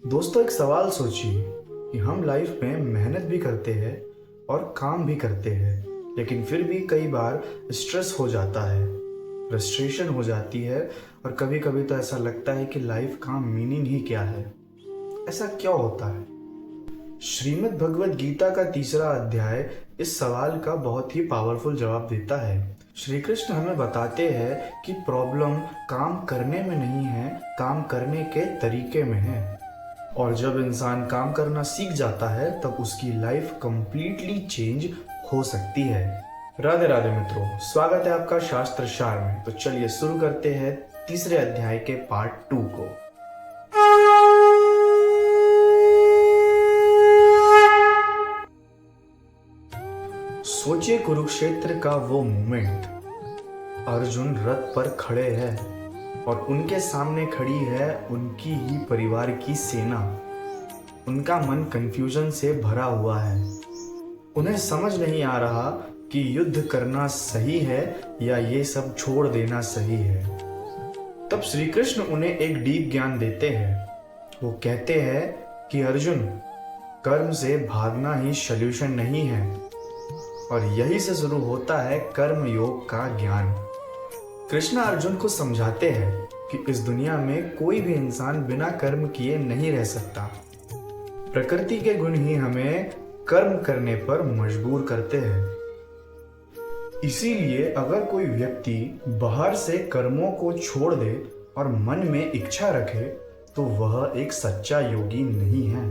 दोस्तों, एक सवाल सोचिए कि हम लाइफ में मेहनत भी करते हैं और काम भी करते हैं, लेकिन फिर भी कई बार स्ट्रेस हो जाता है, फ्रस्ट्रेशन हो जाती है और कभी कभी तो ऐसा लगता है कि लाइफ का मीनिंग ही क्या है। ऐसा क्यों होता है? श्रीमद् भगवद गीता का तीसरा अध्याय इस सवाल का बहुत ही पावरफुल जवाब देता है। श्री कृष्ण हमें बताते हैं कि प्रॉब्लम काम करने में नहीं है, काम करने के तरीके में है। और जब इंसान काम करना सीख जाता है तब उसकी लाइफ कंप्लीटली चेंज हो सकती है। राधे राधे मित्रों, स्वागत है आपका शास्त्र सार में। तो चलिए शुरू करते हैं तीसरे अध्याय के पार्ट 2 को। सोचिए कुरुक्षेत्र का वो मोमेंट। अर्जुन रथ पर खड़े हैं और उनके सामने खड़ी है उनकी ही परिवार की सेना। उनका मन कंफ्यूजन से भरा हुआ है। उन्हें समझ नहीं आ रहा कि युद्ध करना सही है या ये सब छोड़ देना सही है। तब श्री कृष्ण उन्हें एक डीप ज्ञान देते हैं। वो कहते हैं कि अर्जुन, कर्म से भागना ही सॉल्यूशन नहीं है, और यही से शुरू होता है कर्म योग का ज्ञान। कृष्ण अर्जुन को समझाते हैं कि इस दुनिया में कोई भी इंसान बिना कर्म किए नहीं रह सकता। प्रकृति के गुण ही हमें कर्म करने पर मजबूर करते हैं। इसीलिए अगर कोई व्यक्ति बाहर से कर्मों को छोड़ दे और मन में इच्छा रखे तो वह एक सच्चा योगी नहीं है।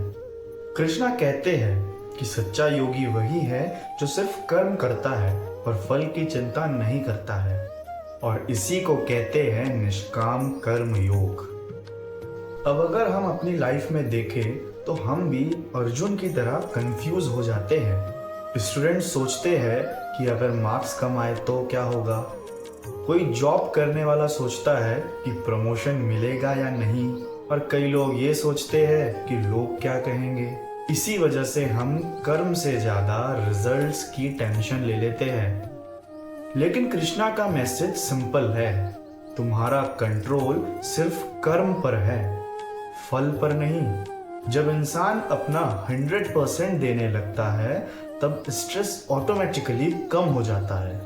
कृष्णा कहते हैं कि सच्चा योगी वही है जो सिर्फ कर्म करता है और फल की चिंता नहीं करता है, और इसी को कहते हैं निष्काम कर्म योग। अब अगर हम अपनी लाइफ में देखें तो हम भी अर्जुन की तरह कंफ्यूज हो जाते हैं। स्टूडेंट सोचते हैं कि अगर मार्क्स कम आए तो क्या होगा। कोई जॉब करने वाला सोचता है कि प्रमोशन मिलेगा या नहीं, और कई लोग ये सोचते हैं कि लोग क्या कहेंगे। इसी वजह से हम कर्म से ज्यादा रिजल्ट्स की टेंशन ले लेते हैं। लेकिन कृष्णा का मैसेज सिंपल है। तुम्हारा कंट्रोल सिर्फ कर्म पर है, फल पर नहीं। जब इंसान अपना 100% देने लगता है तब स्ट्रेस ऑटोमेटिकली कम हो जाता है।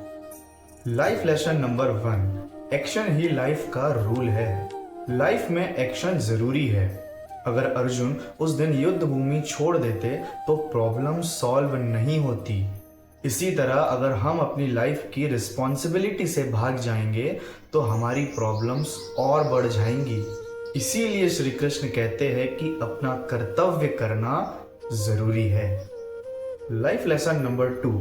लाइफ लेसन नंबर 1, एक्शन ही लाइफ का रूल है। लाइफ में एक्शन जरूरी है। अगर अर्जुन उस दिन युद्ध भूमि छोड़ देते तो प्रॉब्लम सॉल्व नहीं होती। इसी तरह अगर हम अपनी लाइफ की रिस्पॉन्सिबिलिटी से भाग जाएंगे तो हमारी प्रॉब्लम्स और बढ़ जाएंगी। इसीलिए श्री कृष्ण कहते हैं कि अपना कर्तव्य करना जरूरी है। लाइफ लेसन नंबर 2,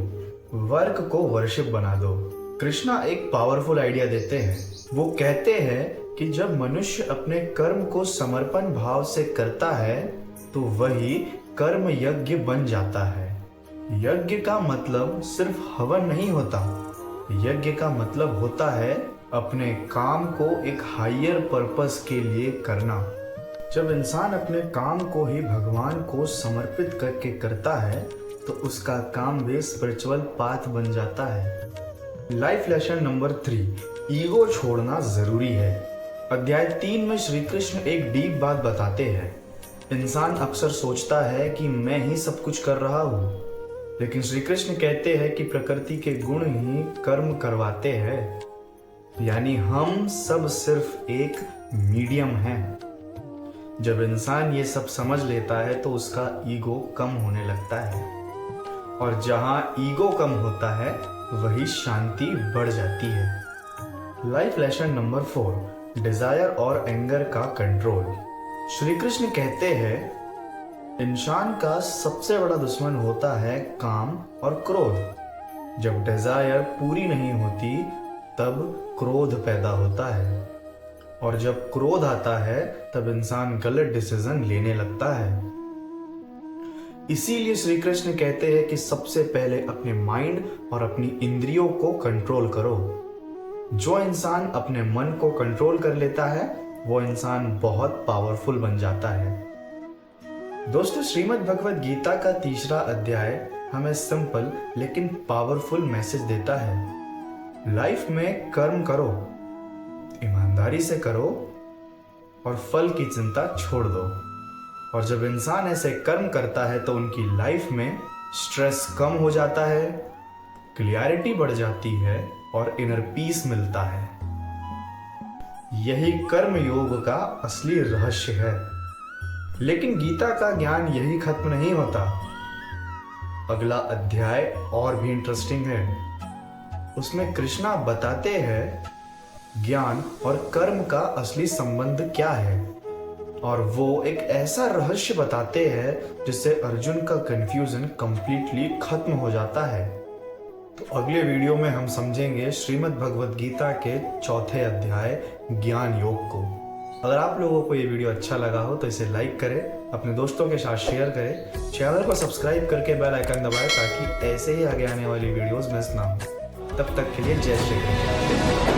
वर्क को वर्शिप बना दो। कृष्णा एक पावरफुल आइडिया देते हैं। वो कहते हैं कि जब मनुष्य अपने कर्म को समर्पण भाव से करता है तो वही कर्म यज्ञ बन जाता है। यज्ञ का मतलब सिर्फ हवन नहीं होता। यज्ञ का मतलब होता है अपने काम को एक हायर पर्पस के लिए करना। जब इंसान अपने काम को ही भगवान को समर्पित करके करता है तो उसका काम भी स्पिरिचुअल पाथ बन जाता है। लाइफ लेसन नंबर 3, ईगो छोड़ना जरूरी है। अध्याय 3 में श्री कृष्ण एक डीप बात बताते हैं। इंसान अक्सर सोचता है कि मैं ही सब कुछ कर रहा हूँ, लेकिन श्री कृष्ण कहते हैं कि प्रकृति के गुण ही कर्म करवाते हैं। यानी हम सब सिर्फ एक मीडियम हैं। जब इंसान ये सब समझ लेता है तो उसका ईगो कम होने लगता है, और जहां ईगो कम होता है वही शांति बढ़ जाती है। लाइफ लेसन नंबर 4, डिजायर और एंगर का कंट्रोल। श्री कृष्ण कहते हैं इंसान का सबसे बड़ा दुश्मन होता है काम और क्रोध। जब डिजायर पूरी नहीं होती तब क्रोध पैदा होता है, और जब क्रोध आता है तब इंसान गलत डिसीजन लेने लगता है। इसीलिए श्री कृष्ण कहते हैं कि सबसे पहले अपने माइंड और अपनी इंद्रियों को कंट्रोल करो। जो इंसान अपने मन को कंट्रोल कर लेता है वो इंसान बहुत पावरफुल बन जाता है। दोस्तों, श्रीमद् भगवद गीता का तीसरा अध्याय हमें सिंपल लेकिन पावरफुल मैसेज देता है। लाइफ में कर्म करो, ईमानदारी से करो और फल की चिंता छोड़ दो। और जब इंसान ऐसे कर्म करता है तो उनकी लाइफ में स्ट्रेस कम हो जाता है, क्लियरिटी बढ़ जाती है और इनर पीस मिलता है। यही कर्म योग का असली रहस्य है। लेकिन गीता का ज्ञान यही खत्म नहीं होता। अगला अध्याय और भी इंटरेस्टिंग है। उसमें कृष्णा बताते हैं ज्ञान और कर्म का असली संबंध क्या है, और वो एक ऐसा रहस्य बताते हैं जिससे अर्जुन का कंफ्यूजन कंप्लीटली खत्म हो जाता है। तो अगले वीडियो में हम समझेंगे श्रीमद् भगवद गीता के चौथे अध्याय ज्ञान योग को। अगर आप लोगों को ये वीडियो अच्छा लगा हो तो इसे लाइक करें, अपने दोस्तों के साथ शेयर करें, चैनल को सब्सक्राइब करके बेल आइकन दबाएं ताकि ऐसे ही आगे आने वाली वीडियोस मिस ना हो। तब तक के लिए जय श्री कृष्ण।